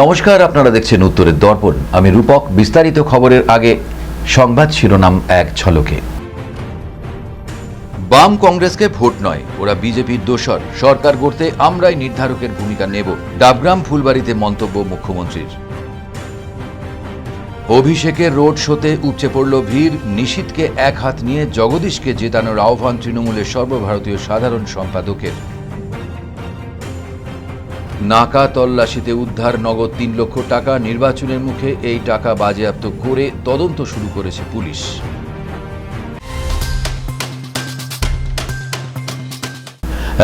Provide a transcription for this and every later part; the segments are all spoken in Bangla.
নমস্কার, আপনারা দেখছেন উত্তরের দর্পণ। আমি রূপক। বিস্তারিত খবরের আগে সংবাদ শিরোনাম এক ঝলকে। বাম কংগ্রেসকে ভোট নয়, ওরা বিজেপির দোসর। সরকার গড়তে আমরাই নির্ধারকের ভূমিকা নেব, ডাবগ্রাম ফুলবাড়িতে মন্তব্য মুখ্যমন্ত্রীর। অভিষেকের রোড শোতে উপচে পড়ল ভিড়। নিশীথকে এক হাত নিয়ে জগদীশকে জেতানোর আহ্বান তৃণমূলের সর্বভারতীয় সাধারণ সম্পাদকের। নাকা তল্লাশিতে উদ্ধার নগদ ৩ লক্ষ টাকা। নির্বাচনের মুখে এই টাকা বাজেয়াপ্ত করে তদন্ত শুরু করেছে পুলিশ।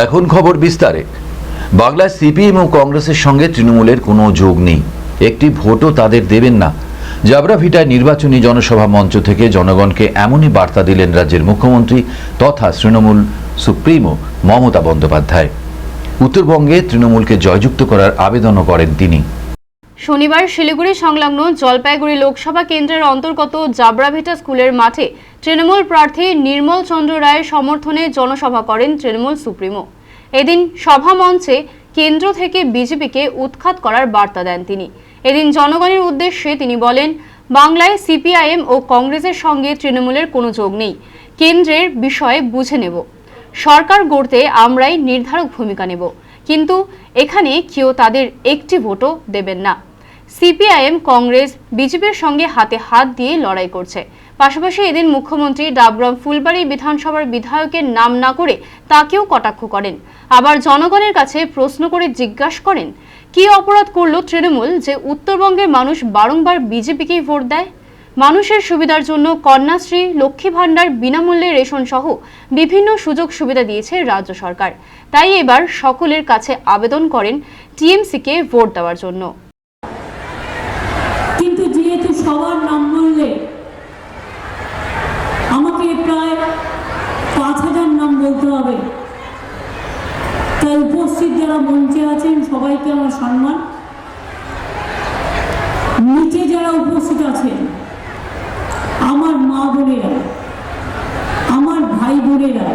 এখন খবর বিস্তারে। বাংলায় সিপিএম ও কংগ্রেসের সঙ্গে তৃণমূলের কোনো যোগ নেই, একটি ভোটও তাদের দেবেন না। জাবরাভিটায় নির্বাচনী জনসভা মঞ্চ থেকে জনগণকে এমনই বার্তা দিলেন রাজ্যের মুখ্যমন্ত্রী তথা তৃণমূল সুপ্রিমো মমতা বন্দ্যোপাধ্যায়। উত্তরবঙ্গে তৃণমূলকে জয়যুক্ত করার আবেদনও করেন তিনি। শনিবার শিলিগুড়ি সংলগ্ন জলপাইগুড়ি লোকসভা কেন্দ্রের অন্তর্গত জাবরাভিটা স্কুলের মাঠে তৃণমূল প্রার্থী নির্মল চন্দ্র রায়ের সমর্থনে জনসভা করেন তৃণমূল সুপ্রিমো। এদিন সভা মঞ্চে কেন্দ্র থেকে বিজেপিকে উৎখাত করার বার্তা দেন তিনি। এদিন জনগণের উদ্দেশ্যে তিনি বলেন, বাংলায় সিপিআইএম ও কংগ্রেসের সঙ্গে তৃণমূলের কোনো যোগ নেই। কেন্দ্রের বিষয়ে বুঝে নেব, সরকার গড়তে আমরাই নির্ধারক ভূমিকা নেব, কিন্তু এখানে কেউ তাদের একটি ভোটও দেবেন না। সিপিআইএম কংগ্রেস বিজেপির সঙ্গে হাতে হাত দিয়ে লড়াই করছে। পাশাপাশি এদিন মুখ্যমন্ত্রী ডাবগ্রাম ফুলবাড়ি বিধানসভার বিধায়কের নাম না করে তাকেও কটাক্ষ করেন। আবার জনগণের কাছে প্রশ্ন করে জিজ্ঞাসা করেন, কি অপরাধ করলো তৃণমূল যে উত্তরবঙ্গের মানুষ বারংবার বিজেপিকেই ভোট দেয়? মানুষের সুবিধার জন্য কন্যাশ্রী, লক্ষ্মী ভাণ্ডার, বিনামূল্যে রেশন সহ বিভিন্ন সুযোগ সুবিধা দিয়েছে রাজ্য সরকার। তাই এবার সকলের কাছে আবেদন করেন টিএমসিকে ভোট দেওয়ার জন্য। কিন্তু যেহেতু সবার নাম বললে আমাকে প্রায় ৫,০০০ নাম বলতে হবে, তাই উপস্থিত যারা মঞ্চে আছেন সবাইকে আমার সম্মান। নিচে যারা উপস্থিত আছেন, আমার মা বোনেরা, আমার ভাই বোনেরা,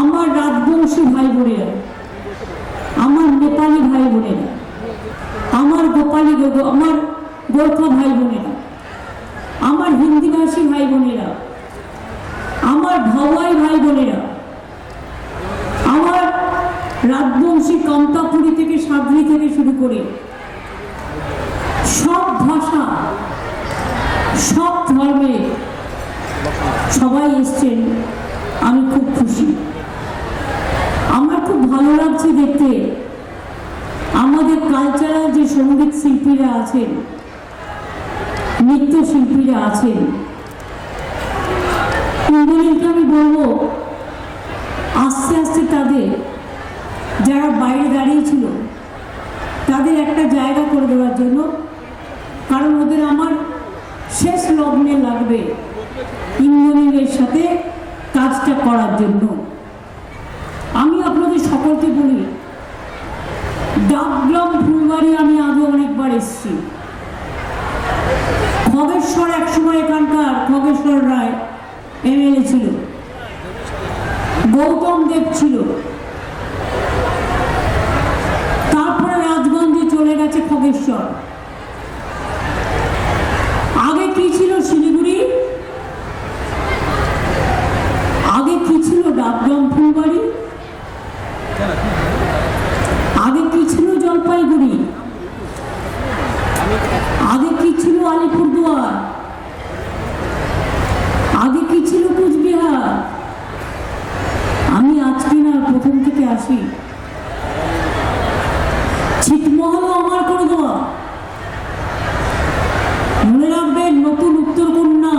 আমার রাজবংশী ভাই বোনেরা, আমার নেপালি ভাই বোনেরা, আমার আমার গোর্খা ভাই বোনেরা, আমার হিন্দিভাষী ভাই বোনেরা, আমার ভাওয়াই ভাই বোনেরা, আমার রাজবংশী কমতাপুরী থেকে সাবরি থেকে শুরু করে সব ভাষা, সব ধর্মে সবাই এসছেন। আমি খুব খুশি, আমার খুব ভালো লাগছে দেখতে। আমাদের কালচারাল যে সঙ্গীত শিল্পীরা আছেন, নৃত্যশিল্পীরা আছেন, তাদেরকে আমি বলবো আস্তে আস্তে তাদের, যারা বাইরে দাঁড়িয়ে ছিল তাদের একটা জায়গা করে দেওয়ার জন্য, কারণ ওদের আমার শেষ লগ্নে লাগবে ইঞ্জিনিয়ারের সাথে কাজটা করার জন্য। আমি আপনাদের সকলকে বলি, ডাবগ্রাম ফুলবাড়ি আমি আগে অনেকবার এসেছি। খগেশ্বর একসময় এখানকার খগেশ্বর রায় এমএলএ ছিল, গৌতম দেব ছিল, তারপরে রাজগঞ্জে চলে গেছে খগেশ্বর। আগে কি ছিল শিলিগুড়ি, আগে কি ছিল ডাবগ্রাম ফুলবাড়ি, আগে কি ছিল জলপাইগুড়ি, আগে কি ছিল আলিপুরদুয়ার, আগে কি ছিল কুচবিহার। আমি আজকে না, প্রথম থেকে আসি। ছিটমহলও আমার করে দেওয়া। মনে রাখবেন, নতুন উত্তরকন্যা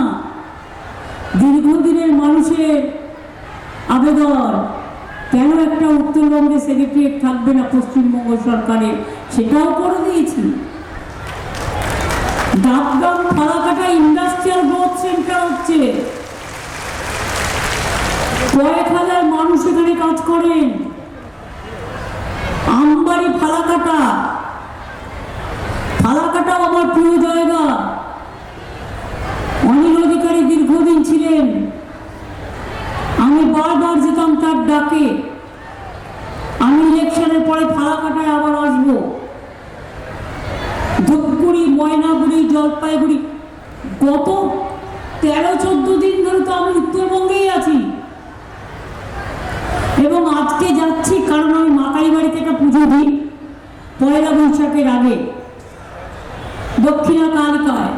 দীর্ঘদিনের মানুষের আবেদন, কেন একটা উত্তরবঙ্গে সেক্রেটারিয়েট থাকবে না পশ্চিমবঙ্গ সরকারের, সেটাও করে দিয়েছি। Dabgram Falakata industrial growth centre হচ্ছে, কয়েক হাজার মানুষ এখানে কাজ করেন। আমবাড়ি ফালাকাটা, ফালাকাটাও আমার প্রিয় জায়গা। অনিল অধিকারী দীর্ঘদিন ছিলেন, আমি বারবার যেতাম তার ডাকে। আমি ইলেকশনের পরে ফালাকাটায় আবার আসবো। জলপাইগুড়ি, গত 13-14 দিন ধরে তো আমি উত্তরবঙ্গেই আছি এবং আজকে যাচ্ছি, কারণ আমি মাকাই বাড়িতে একটা পুজো দিই পয়লা বৈশাখের আগে, দক্ষিণা কালিকায়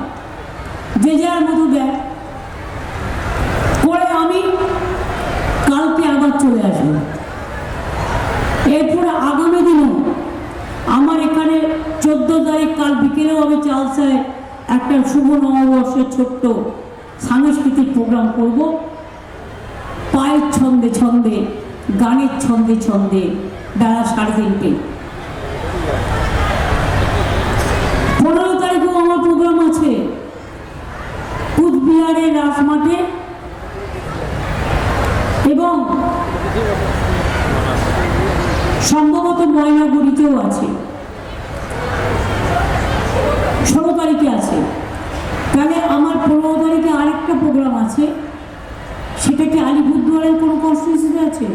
যে যার মতো দেয় করে আমি কালকে আবার চলে আসবো। এরপরে আগামী দিনও আমার এখানে 14 তারিখ কাল বিকেলেও আমি চালসায় একটা শুভ নববর্ষের ছোট্ট সাংস্কৃতিক প্রোগ্রাম করব, পায়ের ছন্দে ছন্দে, গানের ছন্দে ছন্দে, বেলা 3:30। 15 তারিখেও আমার প্রোগ্রাম আছে কুচবিহারের রাসমাঠে এবং সম্ভবত ময়নাগুড়িতেও আছে, 16 তারিখে আছে। তাহলে আমার 15 তারিখে আরেকটা প্রোগ্রাম আছে, সেটা কি আলিপুরদুয়ারের কোনো কনস্টিটিউয়েন্সিতে আছে?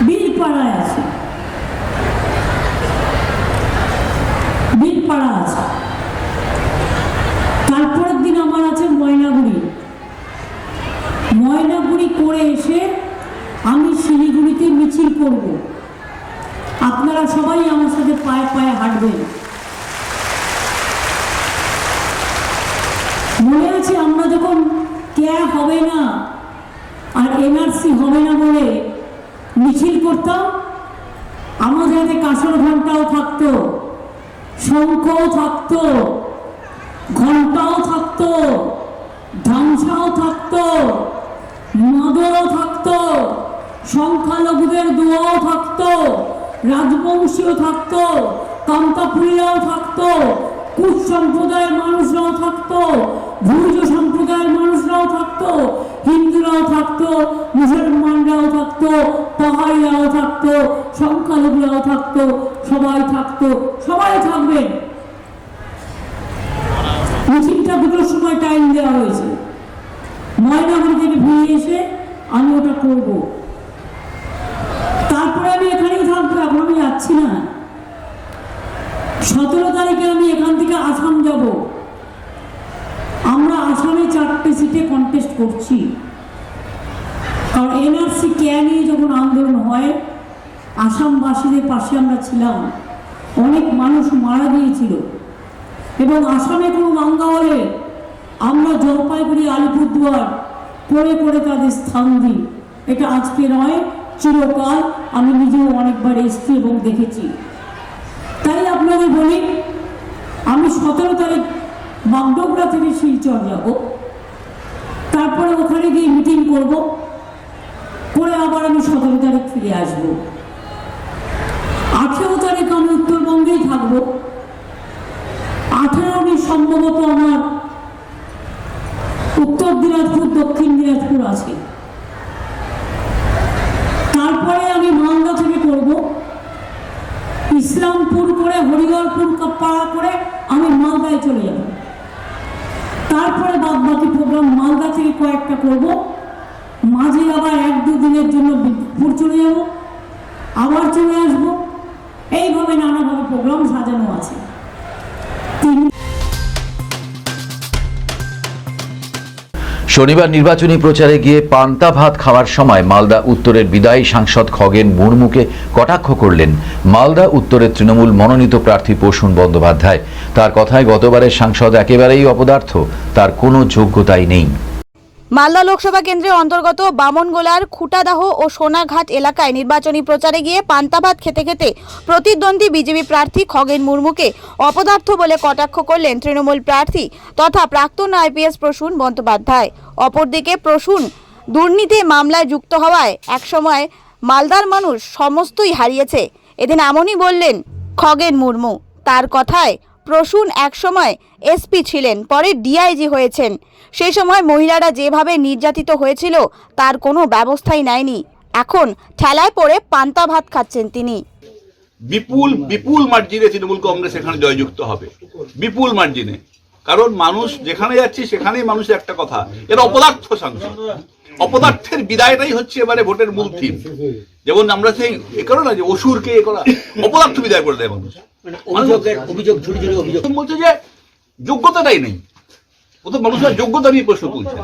বিলপাড়ায় আছে, বিলপাড়া আছে। তারপরের দিন আমার আছে ময়নাগুড়ি। ময়নাগুড়ি করে এসে আমি শিলিগুড়িতে মিছিল করব, আপনারা সবাই আমার সাথে পায়ে পায়ে হাঁটবেন। মনে আছে আমরা যখন ক্যা হবে না আর এনআরসি হবে না বলে মিছিল করতাম, আমাদের হাতে কাঁসর ঘন্টাও থাকতো, শঙ্খও থাকতো, ঘন্টাও থাকতো, ধামসাও থাকতো, মাদরও থাকতো, সংখ্যালঘুদের দোয়াও থাকতো, রাজবংশীও থাকতো, কান্তাপুরীরাও থাকতো, কুচ সম্প্রদায়ের মানুষরাও থাকতো, ভুজ সম্প্রদায়ের মানুষরাও থাকতো, হিন্দুরাও থাকতো, মুসলমানরাও থাকতো, পাহাড়িরাও থাকতো, সংখ্যালঘুরাও থাকতো, সবাই থাকতো, সবাই থাকবে। মিছিলটা 2টোর সময় টাইম দেওয়া হয়েছে। ময়নাগুড়ি থেকে ফিরে এসে আমি ওটা করব। তারপরে আমি এখানেই থাকবো, এখন আমি যাচ্ছি না। 17 তারিখে আমি এখান থেকে আসাম যাব। আমরা আসামে 4টে সিটে কন্টেস্ট করছি, কারণ এনআরসি ক্যা নিয়ে যখন আন্দোলন হয় আসামবাসীদের পাশে আমরা ছিলাম, অনেক মানুষ মারা গিয়েছিল এবং আসামে কোনো দাঙ্গা হলে আমরা জলপাইগুড়ি আলিপুরদুয়ার করে করে তাদের স্থান দিই। এটা আজকে নয়, চিরকাল। আমি নিজেও অনেকবার এসেছি এবং দেখেছি। তাই আপনাদের বলি, আমি 17 তারিখ বাগডোগরা থেকে শিলচর যাব, তারপরে ওখানে গিয়ে মিটিং করব, করে আবার আমি 17 তারিখ ফিরে আসবো। 18 তারিখ আমি উত্তরবঙ্গেই থাকবো। 18 সম্ভবত আমার উত্তর দিনাজপুর, দক্ষিণ দিনাজপুর আছে। তারপরে আমি মালদা থেকে করব, ইসলামপুর করে হরিহরপুর পাড়া করে আমি মালদায় চলে যাব। তারপরে বাকি প্রোগ্রাম মালদা থেকে কয়েকটা করব, মাঝে আবার 1-2 দিনের জন্য বিপুর চলে যাব, আবার চলে আসবো। এইভাবে নানাভাবে প্রোগ্রাম সাজানো আছে। শনিবার নির্বাচনী প্রচারে গিয়ে পান্তা ভাত খাওয়ার সময় মালদা উত্তরের বিদায়ী সাংসদ খগেন মুর্মুকে কটাক্ষ করলেন মালদা উত্তরের তৃণমূল মনোনীত প্রার্থী প্রসূন বন্দ্যোপাধ্যায়। তার কথায় গতবারের সাংসদ একেবারেই অপদার্থ, তার কোনো যোগ্যতাই নেই। মালদা লোকসভা কেন্দ্রের অন্তর্গত বামনগোলার খুটাদাহ ও সোনাঘাট এলাকায় নির্বাচনী প্রচারে গিয়ে পান্তা ভাত খেতে খেতে প্রতিদ্বন্দ্বী বিজেপি প্রার্থী খগেন মুর্মুকে অপদার্থ বলে কটাক্ষ করলেন তৃণমূল প্রার্থী তথা প্রাক্তন আইপিএস প্রসূন বন্দ্যোপাধ্যায়। অপরদিকে প্রসূন দুর্নীতি মামলায় যুক্ত হওয়ায় একসময় মালদার মানুষ সমস্তই হারিয়েছে, এদিন এমনই বললেন খগেন মুর্মু। তার কথায় প্রসূন একসময় এসপি ছিলেন, পরে ডিআইজি হয়েছেন। সেই সময় মহিলারা যেভাবে নির্যাতিত হয়েছিল তার কোনো ব্যবস্থাই নেয়নি। এখন ঠেলায় পড়ে পান্তা ভাত খাচ্ছেন তিনি। বিপুল বিপুল মার্জিনে তৃণমূল কংগ্রেস এখানে জয়যুক্ত হবে, বিপুল মার্জিনে। কারণ মানুষ যেখানে যাচ্ছে সেখানেই মানুষের একটা কথা, এরা অপদার্থ সাংসদ। অপদার্থের বিদায়টাই হচ্ছে এবারে ভোটের মূল থিম। যেমন আমরা সেই এ করো না যে অসুরকে এ করা, অপদার্থ বিদায় করে দেয় মানুষ। অভিযোগ বলছে যে যোগ্যতাটাই নেই। ও তো মানুষের যোগ্যতা নিয়ে প্রশ্ন তুলছে।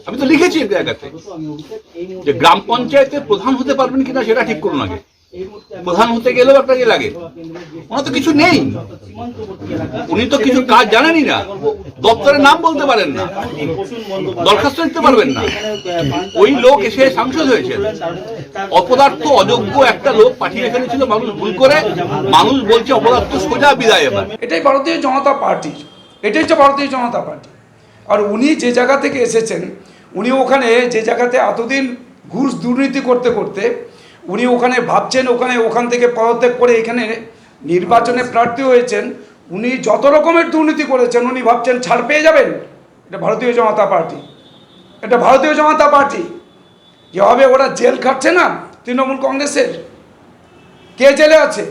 আমি তো লিখেছি এক জায়গাতে যে গ্রাম পঞ্চায়েতের প্রধান হতে পারবেন কিনা সেটা ঠিক করুন আগে। প্রধান হতে গেলেও একটা যে লাগে, ওনার তো কিছু নেই, উনি তো কিছু কাজ জানেনই না, দপ্তরের নাম বলতে পারেন না, দরখাস্ত দিতে পারবেন না। ওই লোক এসে সাংসদ হয়েছে, অপদার্থ অযোগ্য একটা লোক পাঠিয়ে ফেলেছিল মানুষ ভুল করে, মানুষ বলছে অপদার্থ সোজা বিদায়। এবার এটাই ভারতীয় জনতা পার্টির, এটাই হচ্ছে ভারতীয় জনতা পার্টি। আর উনি যে জায়গা থেকে এসেছেন, উনি ওখানে যে জায়গাতে এতদিন ঘুষ দুর্নীতি করতে করতে উনি ওখানে ভাবছেন ওখান থেকে পদত্যাগ করে এখানে নির্বাচনে প্রার্থী হয়েছেন, উনি যত রকমের দুর্নীতি করেছেন উনি ভাবছেন ছাড় পেয়ে যাবেন। এটা ভারতীয় জনতা পার্টি, এটা ভারতীয় জনতা পার্টি। যেভাবে ওরা জেল খাটছে না তৃণমূল কংগ্রেসের, কে জেলে আছে?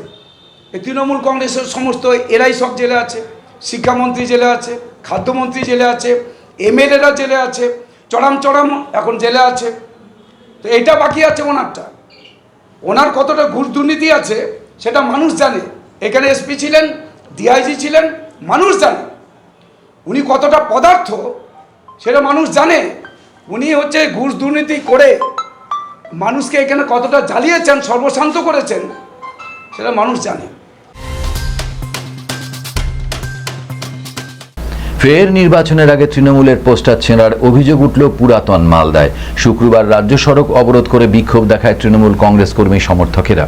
এই তৃণমূল কংগ্রেসের সমস্ত এরাই সব জেলে আছে। শিক্ষামন্ত্রী জেলে আছে, খাদ্যমন্ত্রী জেলে আছে, এমএলএরা জেলে আছে, চড়াম এখন জেলে আছে। তো এইটা বাকি আছে ওনারটা। ওনার কতটা ঘুষ দুর্নীতি আছে সেটা মানুষ জানে। এখানে এসপি ছিলেন, ডিআইজি ছিলেন, মানুষ জানে। উনি কতটা পদার্থ সেটা মানুষ জানে। উনি হচ্ছে ঘুষ দুর্নীতি করে মানুষকে এখানে কতটা জ্বালিয়েছেন, সর্বশান্ত করেছেন সেটা মানুষ জানে। ফের নির্বাচনের আগে তৃণমূলের পোস্টার ছেঁড়ার অভিযোগ উঠল পুরাতন মালদায়। শুক্রবার রাজ্য সড়ক অবরোধ করে বিক্ষোভ দেখায় তৃণমূল কংগ্রেস কর্মী সমর্থকেরা।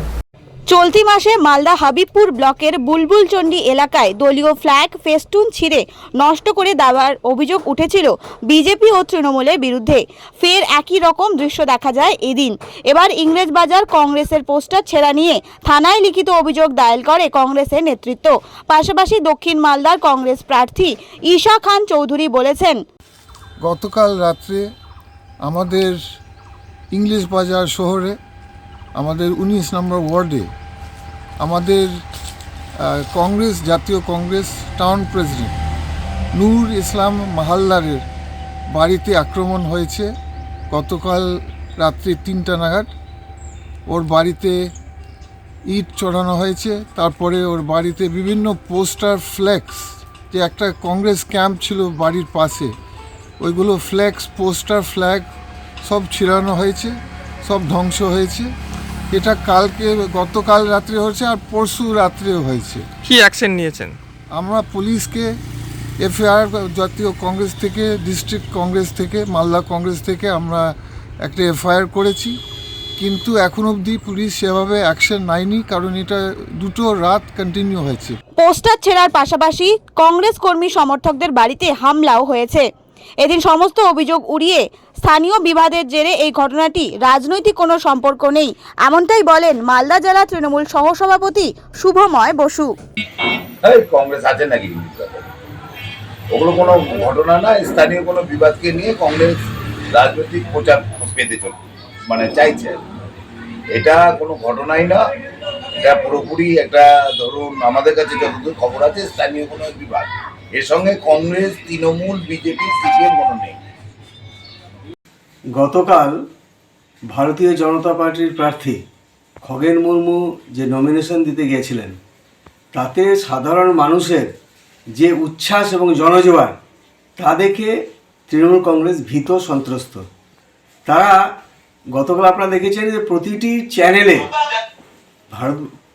চলতি মাসে মালদা হাবিবপুর ব্লকের বুলবুলচন্ডী এলাকায় দলীয় ফ্ল্যাগ ফেস্টুন ছিঁড়ে নষ্ট করে দেওয়ার অভিযোগ উঠেছিল বিজেপি ও তৃণমূলের বিরুদ্ধে। ফের একই রকম দৃশ্য দেখা যায় এদিন। এবার ইংরেজবাজার কংগ্রেসের পোস্টার ছেঁড়া নিয়ে থানায় লিখিত অভিযোগ দায়ের করে কংগ্রেসের নেতৃত্ব। পাশাপাশি দক্ষিণ মালদার কংগ্রেস প্রার্থী ঈশা খান চৌধুরী বলেছেন, গতকাল রাত্রে আমাদের ইংলিশ বাজার শহরে আমাদের 19 নম্বর ওয়ার্ডে আমাদের কংগ্রেস, জাতীয় কংগ্রেস টাউন প্রেসিডেন্ট নূর ইসলাম মাহালদারের বাড়িতে আক্রমণ হয়েছে গতকাল রাত্রি 3টা নাগাদ। ওর বাড়িতে ইট চড়ানো হয়েছে, তারপরে ওর বাড়িতে বিভিন্ন পোস্টার, ফ্ল্যাক্স, যে একটা কংগ্রেস ক্যাম্প ছিল বাড়ির পাশে, ওইগুলো ফ্ল্যাক্স, পোস্টার, ফ্ল্যাগ সব ছিঁড়ানো হয়েছে, সব ধ্বংস হয়েছে। এটা গতকাল রাত্রে হয়েছে আর পরশু রাত্রেও হয়েছে। কি অ্যাকশন নিয়েছেন? আমরা পুলিশকে এফআইআর, জাতীয় কংগ্রেস থেকে, ডিস্ট্রিক্ট কংগ্রেস থেকে, মালদা কংগ্রেস থেকে আমরা একটা এফআইআর করেছি, কিন্তু এখন অবধি পুলিশ সেভাবে অ্যাকশন নেয়নি, কারণ এটা 2 রাত কন্টিনিউ হয়েছে। পোস্টার ছেঁড়ার পাশাপাশি কংগ্রেস কর্মী সমর্থকদের বাড়িতে হামলাও হয়েছে। এদিন সমস্ত অভিযোগ উড়িয়ে স্থানীয় বিবাদের জেরে এই ঘটনাটি রাজনৈতিক কোনো সম্পর্ক নেই, এমনটাই বলেন মালদা জেলা তৃণমূল সহসভাপতি শুভময় বসু। কংগ্রেস আছে নাকি? ওগুলো কোনো ঘটনা না, স্থানীয় কোনো বিবাদকে নিয়ে কংগ্রেস রাজনৈতিক প্রচার পেতে চাইছে। এটা কোনো ঘটনাই না, এটা পুরোপুরি একটা, ধরুন আমাদের কাছে যতদূর খবর আছে, স্থানীয় কোনো বিবাদ। এর সঙ্গে কংগ্রেস, তৃণমূল, বিজেপি, সিপিএম কোনো নেই। গতকাল ভারতীয় জনতা পার্টির প্রার্থী খগেন মুর্মু যে নমিনেশন দিতে গিয়েছিলেন, তাতে সাধারণ মানুষের যে উচ্ছ্বাস এবং জনজোয়ার, তা দেখে তৃণমূল কংগ্রেস ভীত, সন্ত্রস্ত। তারা গতকাল আপনারা দেখেছেন যে প্রতিটি চ্যানেলে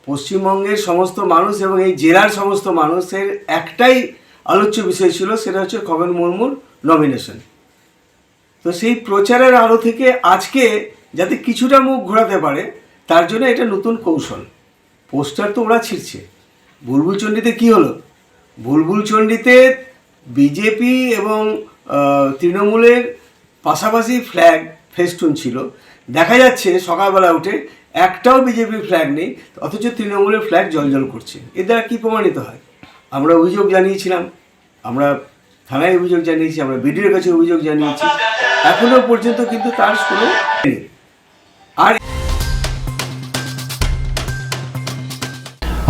পশ্চিমবঙ্গের সমস্ত মানুষ এবং এই জেলার সমস্ত মানুষের একটাই আলোচ্য বিষয় ছিল, সেটা হচ্ছে খগেন মুর্মুর নমিনেশন। তো সেই প্রচারের আলো থেকে আজকে যাতে কিছুটা মুখ ঘোরাতে পারে, তার জন্য এটা নতুন কৌশল। পোস্টার তো ওরা ছিঁড়ছে। বুলবুলচন্ডীতে কি হলো? বুলবুলচন্ডীতে বিজেপি এবং তৃণমূলের পাশাপাশি ফ্ল্যাগ ফেস্টুন ছিল। দেখা যাচ্ছে সকালবেলা উঠে একটাও বিজেপির ফ্ল্যাগ নেই, অথচ তৃণমূলের ফ্ল্যাগ জ্বলজ্বল করছে। এর দ্বারা কী প্রমাণিত হয়? আমরা অভিযোগ জানিয়েছিলাম, আমরা থানায় অভিযোগ জানিয়েছি, আমরা বিডিওর কাছে অভিযোগ জানিয়েছি, এখনো পর্যন্ত কিন্তু তার কোনো নেই। আর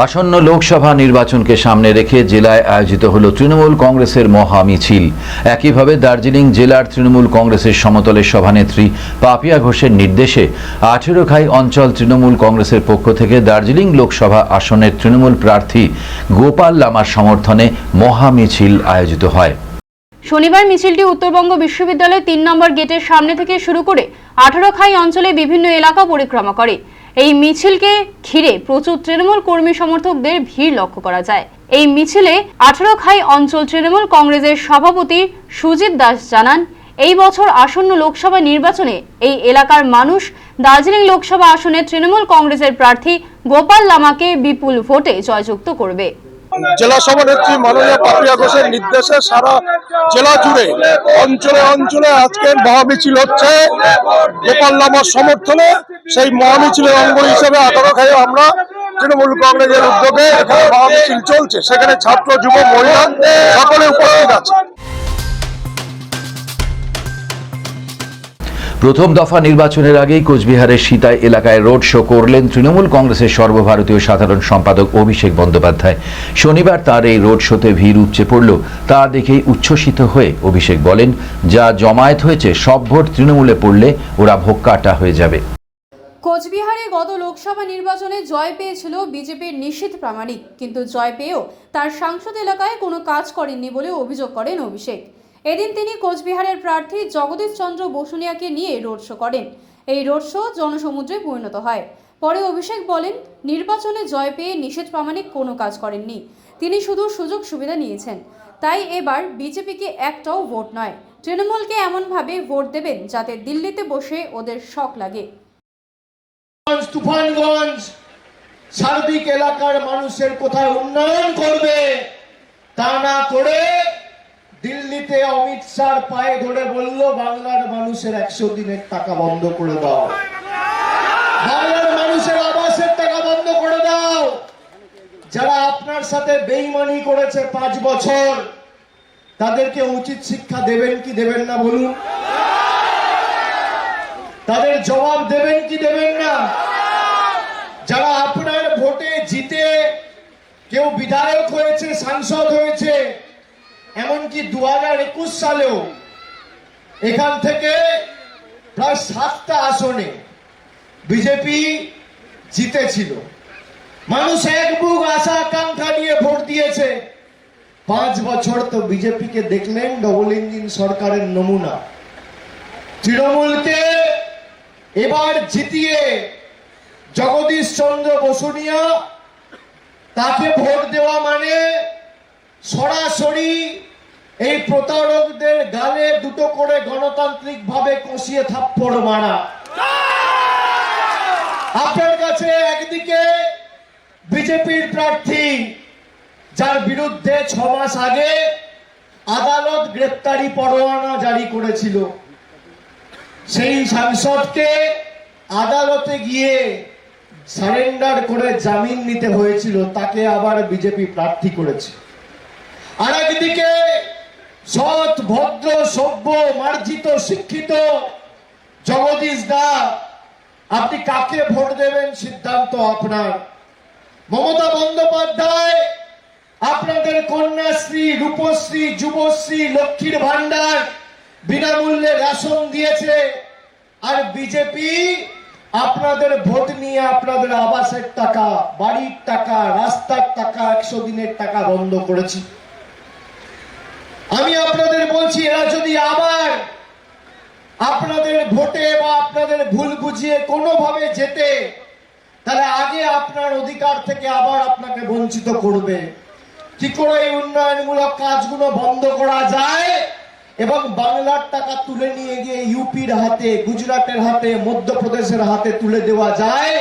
আসন্ন লোকসভা নির্বাচনকে সামনে রেখে জেলায় আয়োজিত হল তৃণমূল কংগ্রেসের মহা মিছিল। একইভাবে দার্জিলিং জেলার তৃণমূল কংগ্রেসের সমতলের সভানেত্রী পাপিয়া ঘোষের নির্দেশে 18খাই অঞ্চল তৃণমূল কংগ্রেসের পক্ষ থেকে দার্জিলিং লোকসভা আসনের তৃণমূল প্রার্থী গোপাল লামার সমর্থনে মহা মিছিল আয়োজিত হয়। শনিবার মিছিলটি উত্তরবঙ্গ বিশ্ববিদ্যালয়ের 3 নম্বর গেটের সামনে থেকে শুরু করে 18খাই অঞ্চলে বিভিন্ন এলাকা পরিক্রমা করে। এই মিছিলকে ঘিরে প্রচুর তৃণমূল কর্মী সমর্থকদের ভিড় লক্ষ্য করা যায়। এই মিছিলে 18খাই অঞ্চল তৃণমূল কংগ্রেসের সভাপতি সুজিত দাস জানান, এই বছর আসন্ন লোকসভা নির্বাচনে এই এলাকার মানুষ দার্জিলিং লোকসভা আসনে তৃণমূল কংগ্রেসের প্রার্থী গোপাল লামাকে বিপুল ভোটে জয়যুক্ত করবে। জেলা সভানেত্রী মাননীয় পাপিয়া ঘোষের নির্দেশে সারা জেলা জুড়ে অঞ্চলে অঞ্চলে আজকে মহামিছিল হচ্ছে গোপাল লামার সমর্থনে। সেই মহামিছিলের অঙ্গ হিসেবে 18খাই আমরা তৃণমূল কংগ্রেসের উদ্যোগে এখানে মহামিছিল চলছে, সেখানে ছাত্র যুব মহিলা সকলে উপস্থিত আছে। প্রথম দফা নির্বাচনের আগেই কোচবিহারের সিতাই এলাকায় রোড শো করলেন তৃণমূল কংগ্রেসের সর্বভারতীয় সাধারণ সম্পাদক অভিষেক বন্দ্যোপাধ্যায়। শনিবার তার এই রোড শোতে ভিড় উপচে পড়ল। তা দেখেই উচ্ছ্বসিত হয়ে অভিষেক বলেন, যা জমায়েত হয়েছে সব ভোট তৃণমূলে পড়লে ওরা ভোক্কাটা হয়ে যাবে। কোচবিহারে গত লোকসভা নির্বাচনে জয় পেয়েছিল বিজেপির নিশীথ প্রামাণিক, কিন্তু জয় পেয়েও তার সাংসদ এলাকায় কোনো কাজ করেননি বলে অভিযোগ করেন অভিষেক। এদিন তিনি কোচবিহারের প্রার্থী জগদীশ চন্দ্র বসুনিয়াকে নিয়ে রোড শো করেন। এই রোড শো জনসমুদ্রে পরিণত হয়। পরে অভিষেক বলেন, নির্বাচনে জয় পেয়ে নিশীথ প্রামাণিক কোনো কাজ করেননি, তিনি শুধু সুযোগ সুবিধা নিয়েছেন। তাই এবার বিজেপিকে একটাও ভোট নয়, তৃণমূলকে এমনভাবে ভোট দেবেন যাতে দিল্লিতে বসে ওদের শক লাগে। তুফানগঞ্জ সার্বিক এলাকার মানুষের কোথায় উন্নয়ন করবে তা না করে দিল্লিতে অমিত শাহ পায়ে ধরে বলল বাংলার মানুষের 100 দিনের টাকা বন্ধ করে দাও, বাংলার মানুষের আবাসের টাকা বন্ধ করে দাও। যারা আপনার সাথে বেইমানি করেছে 5 বছর, তাদেরকে উচিত শিক্ষা দেবেন কি দেবেন না বলুন? তাদের জবাব দেবেন কি দেবেন না? যারা আপনার ভোটে জিতে কেউ বিধায়ক হয়েছে, সাংসদ হয়েছে, এমনকি 2021 সালেও এখান থেকে প্রায় 7টা আসনে বিজেপি জিতেছিল। মানুষ এক বুক আশা আকাঙ্ক্ষা নিয়ে ভোট দিয়েছে। 5 বছর তো বিজেপিকে দেখলেন ডবল ইঞ্জিন সরকারের নমুনা। তৃণমূলকে এবার জিতিয়ে জগদীশ চন্দ্র বসুনিয়া তাকে ভোট দেওয়া মানে সরাসরি এই প্রতারকদের গালে 2টো করে গণতান্ত্রিক ভাবে কষিয়ে থাপ্পড় মারা। আপনার কাছে একদিকে বিজেপির প্রার্থী, যার বিরুদ্ধে 6 মাস আগে আদালত গ্রেপ্তারি পরোয়ানা জারি করেছিল, সেই সাংসদকে আদালতে গিয়ে সারেন্ডার করে জামিন নিতে হয়েছিল, তাকে আবার বিজেপি প্রার্থী করেছে। আর একদিকে সৎ, ভদ্র, সভ্য, মার্জিত, শিক্ষিত জগদীশ দা, আপনি কাকে ভোট দেবেন সিদ্ধান্ত আপনার। মমতা বন্দ্যোপাধ্যায় আপনাদের কন্যাশ্রী, রূপশ্রী, যুবশ্রী, লক্ষ্মীর ভান্ডার, বিনামূল্যে রেশন দিয়েছে। আর বিজেপি আপনাদের ভোট নিয়ে আপনাদের আবাসের টাকা, বাড়ির টাকা, রাস্তার টাকা, 100 দিনের টাকা বন্ধ করেছে। আমি আপনাদের বলছি, এরা যদি আবার আপনাদের ভোটে বা আপনাদের ভুল বুঝিয়ে কোনোভাবে জেতে, তাহলে আগে আপনার অধিকার থেকে আবার আপনাকে বঞ্চিত করবে। কি করে এই উন্নয়নমূলক কাজগুলো বন্ধ করা যায় এবং বাংলার টাকা তুলে নিয়ে গিয়ে ইউপির হাতে, গুজরাটের হাতে, মধ্যপ্রদেশের হাতে তুলে দেওয়া যায়,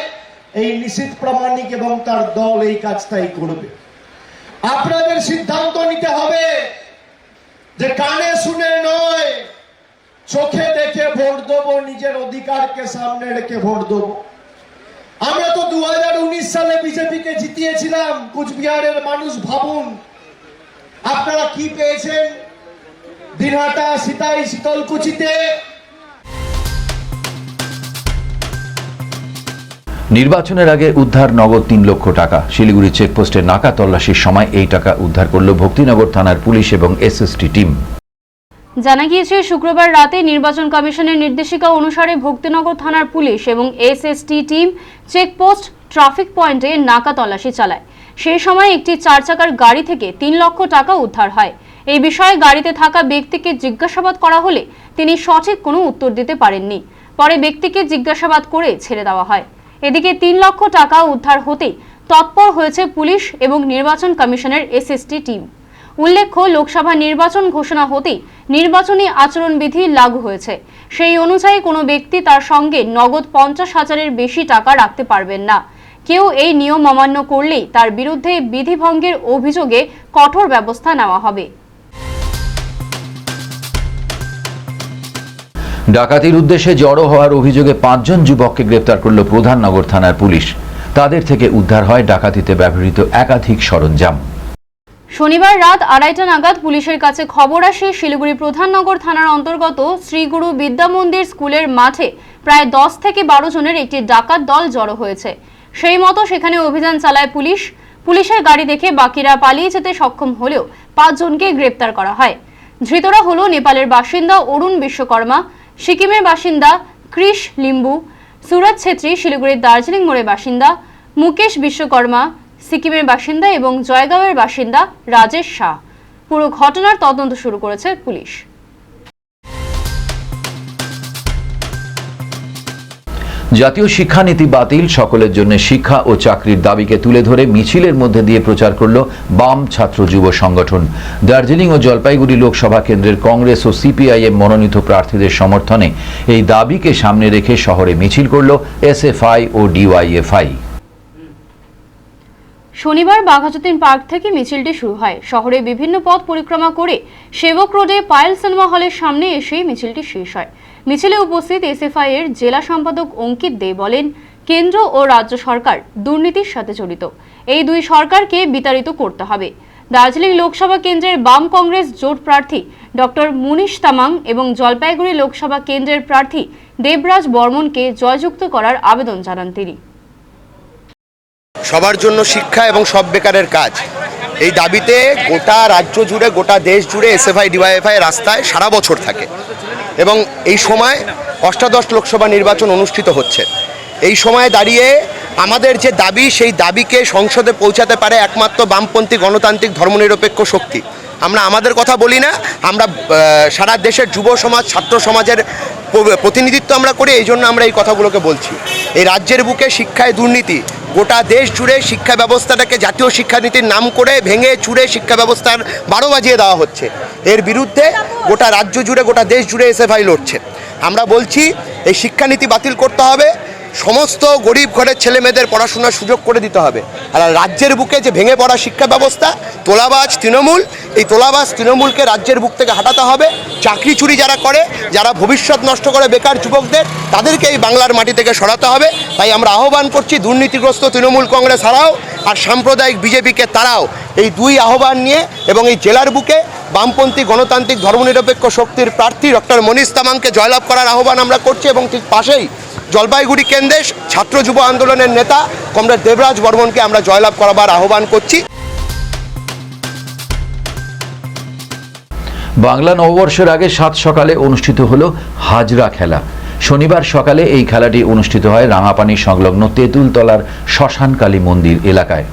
এই নিশীথ প্রামাণিক এবং তার দল এই কাজটাই করবে। আপনাদের সিদ্ধান্ত নিতে হবে যে কানে শুনে নয়, চোখে দেখে ভোট দেবো, নিজের অধিকারকে সামনে রেখে ভোট দেবো। আমরা তো 2019 সালে বিজেপিকে জিতিয়েছিলাম। কুচবিহারের মানুষ ভাবুন আপনারা কি পেয়েছেন দিনহাটা, সিতাই, শীতলকুচিতে। নির্বাচনের আগে উদ্ধার নগদ 3 লক্ষ টাকা। শিলিগুড়ি চেকপোস্টে নাকা তল্লাশির সময় এই টাকা উদ্ধার করল ভক্তিনগর থানার পুলিশ এবং এসএসটি টিম। জানা গিয়েছে, শুক্রবার রাতে নির্বাচন কমিশনের নির্দেশিকা অনুসারে ভক্তিনগর থানার পুলিশ এবং এসএসটি টিম চেকপোস্ট ট্রাফিক পয়েন্টে নাকা তল্লাশি চালায়। সেই সময় একটি 4 চাকার গাড়ি থেকে 3 লক্ষ টাকা উদ্ধার হয়। এই বিষয়ে গাড়িতে থাকা ব্যক্তিকে জিজ্ঞাসাবাদ করা হলে তিনি সঠিক কোনো উত্তর দিতে পারেননি। পরে ব্যক্তিকে জিজ্ঞাসাবাদ করে ছেড়ে দেওয়া হয়। এদিকে 3 লক্ষ টাকা উদ্ধার হতেই তৎপর হয়েছে পুলিশ এবং নির্বাচন কমিশনের এসএসটি টিম। উল্লেখ্য, লোকসভা নির্বাচন ঘোষণা হতেই নির্বাচনী আচরণবিধি লাগু হয়েছে। সেই অনুযায়ী কোনো ব্যক্তি তার সঙ্গে নগদ 50,000-এর বেশি টাকা রাখতে পারবেন না। কেউ এই নিয়ম অমান্য করলেই তার বিরুদ্ধে বিধিভঙ্গের অভিযোগে কঠোর ব্যবস্থা নেওয়া হবে। ডাকাতির উদ্দেশ্যে জড়ো হওয়ার অভিযোগে 5 জন যুবককে গ্রেপ্তার করল প্রধাননগর থানার পুলিশ। তাদের থেকে উদ্ধার হয় ডাকাতিতে ব্যবহৃত একাধিক সরঞ্জাম। শনিবার রাত 2:30 নাগাদ পুলিশের কাছে খবর আসে, শিলিগুড়ি প্রধাননগর থানার অন্তর্গত শ্রীগুরু বিদ্যা মন্দির স্কুলের মাঠে প্রায় 10 থেকে 12 জনের একটি ডাকাত দল জড়ো হয়েছে। সেই মতো সেখানে অভিযান চালায় পুলিশ। পুলিশের গাড়ি দেখে বাকিরা পালিয়ে যেতে সক্ষম হলেও 5 জনকে গ্রেপ্তার করা হয়। ধৃতরা হলো নেপালের বাসিন্দা অরুণ বিশ্বকর্মা, সিকিমের বাসিন্দা কৃষ লিম্বু, সুরজ ছেত্রী শিলিগুড়ির দার্জিলিং মোড়ের বাসিন্দা, মুকেশ বিশ্বকর্মা সিকিমের বাসিন্দা এবং জয়গাঁওয়ের বাসিন্দা রাজেশ শাহ। পুরো ঘটনার তদন্ত শুরু করেছে পুলিশ। জাতীয় শিক্ষানীতি বাতিল, সকলের জন্য শিক্ষা ও চাকরির দাবিকে তুলে ধরে মিছিলের মধ্যে দিয়ে প্রচার করল বাম ছাত্র যুব সংগঠন। দার্জিলিং ও জলপাইগুড়ি লোকসভা কেন্দ্রের কংগ্রেস ও সিপিআইএম মনোনীত প্রার্থীদের সমর্থনে এই দাবিকে সামনে রেখে শহরে মিছিল করল এসএফআই ও ডিওয়াইএফআই। শনিবার বাঘাযতীন পার্ক থেকে মিছিলটি শুরু হয়। শহরে বিভিন্ন পথ পরিক্রমা করে সেবক রোডে পায়েল সিনেমা হলের সামনে এসে মিছিলটি শেষ হয়। মিছিলে উপস্থিত এসএফআই এর জেলা সম্পাদক অঙ্কিত দে বলেন, কেন্দ্র ও রাজ্য সরকার দুর্নীতির সাথে জড়িত। এই দুই সরকারকে বিতাড়িত করতে হবে। দার্জিলিং লোকসভা কেন্দ্রের বাম কংগ্রেস জোট প্রার্থী ডক্টর মুনিশ তামাং এবং জলপাইগুড়ি লোকসভা কেন্দ্রের প্রার্থী দেবরাজ বর্মনকে জয়যুক্ত করার আবেদন জানান তিনি। সবার জন্য শিক্ষা এবং সব বেকারের কাজ, এই দাবিতে গোটা রাজ্য জুড়ে, গোটা দেশ জুড়ে এসএফআই ডিওয়াইএফআই রাস্তায় সারা বছর থাকে এবং এই সময় অষ্টাদশ লোকসভা নির্বাচন অনুষ্ঠিত হচ্ছে। এই সময় দাঁড়িয়ে আমাদের যে দাবি, সেই দাবিকে সংসদে পৌঁছাতে পারে একমাত্র বামপন্থী গণতান্ত্রিক ধর্মনিরপেক্ষ শক্তি। আমরা আমাদের কথা বলি না, আমরা সারা দেশের যুব সমাজ, ছাত্র সমাজের প্রতিনিধিত্ব আমরা করি, এই জন্য আমরা এই কথাগুলোকে বলছি। এই রাজ্যের বুকে শিক্ষায় দুর্নীতি, গোটা দেশ জুড়ে শিক্ষা ব্যবস্থাটাকে জাতীয় শিক্ষানীতির নাম করে ভেঙে চুরে শিক্ষা ব্যবস্থার 12 বাজিয়ে দেওয়া হচ্ছে। এর বিরুদ্ধে গোটা রাজ্য জুড়ে, গোটা দেশ জুড়ে এসএফআই লড়ছে। আমরা বলছি এই শিক্ষানীতি বাতিল করতে হবে, সমস্ত গরিব ঘরের ছেলে মেয়েদের পড়াশোনার সুযোগ করে দিতে হবে। আর রাজ্যের বুকে যে ভেঙে পড়া শিক্ষা ব্যবস্থা, তোলাবাজ তৃণমূল, এই তোলাবাজ তৃণমূলকে রাজ্যের বুক থেকে হাঁটাতে হবে। চাকরি চুরি যারা করে, যারা ভবিষ্যৎ নষ্ট করে বেকার যুবকদের, তাদেরকে এই বাংলার মাটি থেকে সরাতে হবে। তাই আমরা আহ্বান করছি, দুর্নীতিগ্রস্ত তৃণমূল কংগ্রেস হারাও আর সাম্প্রদায়িক বিজেপিকে তারাও। এই দুই আহ্বান নিয়ে এবং এই জেলার বুকে বামপন্থী গণতান্ত্রিক ধর্মনিরপেক্ষ শক্তির প্রার্থী ডক্টর মনীষ তামাংকে জয়লাভ করার আহ্বান আমরা করছি এবং ঠিক পাশেই জলপাইগুড়ি কেন্দ্রে ছাত্র যুব আন্দোলনের নেতা কমরেড দেবরাজ বর্মনকে আমরা জয়লাভ করাবার আহ্বান করছি। বাংলা নববর্ষের আগে 7 সকালে অনুষ্ঠিত হলো হাজরা খেলা। শনিবার সকালে এই খেলাটি অনুষ্ঠিত হয় রাঙাপানি সংলগ্ন তেঁতুলতলার শ্মশানকালী মন্দির এলাকায়।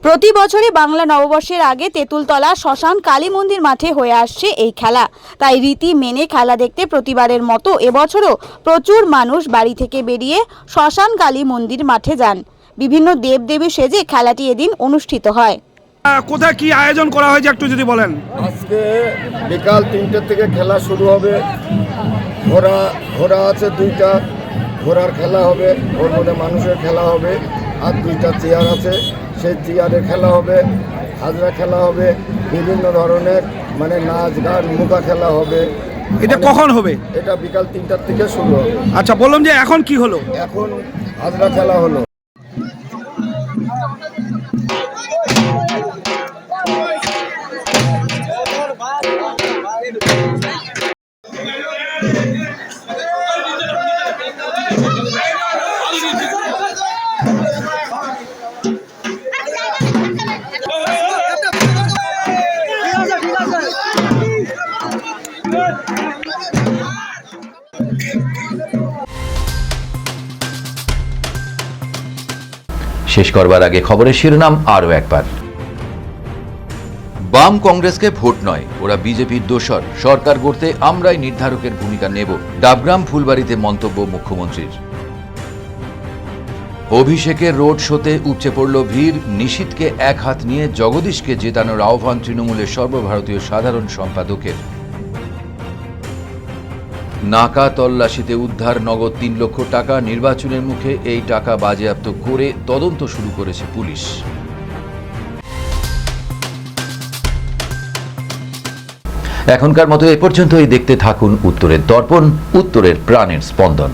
প্রতি বছরই বাংলা নববর্ষের আগে তেঁতুলতলা শ্মশান কালী মন্দির মাঠে হয়ে আসছে এই খেলা। তাই রীতি মেনে খেলা দেখতে প্রতিবারের মতো এবছরও প্রচুর মানুষ বাড়ি থেকে বেরিয়ে শ্মশান কালী মন্দির মাঠে যান। বিভিন্ন দেবদেবী সেজে খেলাটি এদিন অনুষ্ঠিত হয়। কোথায় কি আয়োজন করা হয়েছে একটু যদি বলেন। আজকে বিকাল 3টে থেকে খেলা শুরু হবে। ঘোড়া আছে 2টা, ঘোড়ার খেলা হবে, ওর মধ্যে মানুষের খেলা হবে, আর 2টা চেয়ার আছে, সেই চেয়ারে খেলা হবে, হাজরা খেলা হবে, বিভিন্ন ধরনের মানে নাচ গান মুখা খেলা হবে। এটা কখন হবে? এটা বিকাল 3টার থেকে শুরু হবে। আচ্ছা, বললাম যে এখন কি হলো? এখন হাজরা খেলা হলো। শেষ করবার আগে খবরের শিরোনাম আরও একবার। বাম কংগ্রেসকে ভোট নয়, ওরা বিজেপির দোসর, সরকার গড়তে আমরাই নির্ধারকের ভূমিকা নেব, ডাবগ্রাম ফুলবাড়িতে মন্তব্য মুখ্যমন্ত্রীর। অভিষেকের রোড শোতে উপচে পড়ল ভিড়, নিশীথকে এক হাত নিয়ে জগদীশকে জেতানোর আহ্বান তৃণমূলের সর্বভারতীয় সাধারণ সম্পাদকের। নাকা তল্লাশিতে উদ্ধার নগদ 3 লক্ষ টাকা, নির্বাচনের মুখে এই টাকা বাজেয়াপ্ত করে তদন্ত শুরু করেছে পুলিশ। এখনকার মতো এ পর্যন্তই। দেখতে থাকুন উত্তরের দর্পণ, উত্তরের প্রাণের স্পন্দন।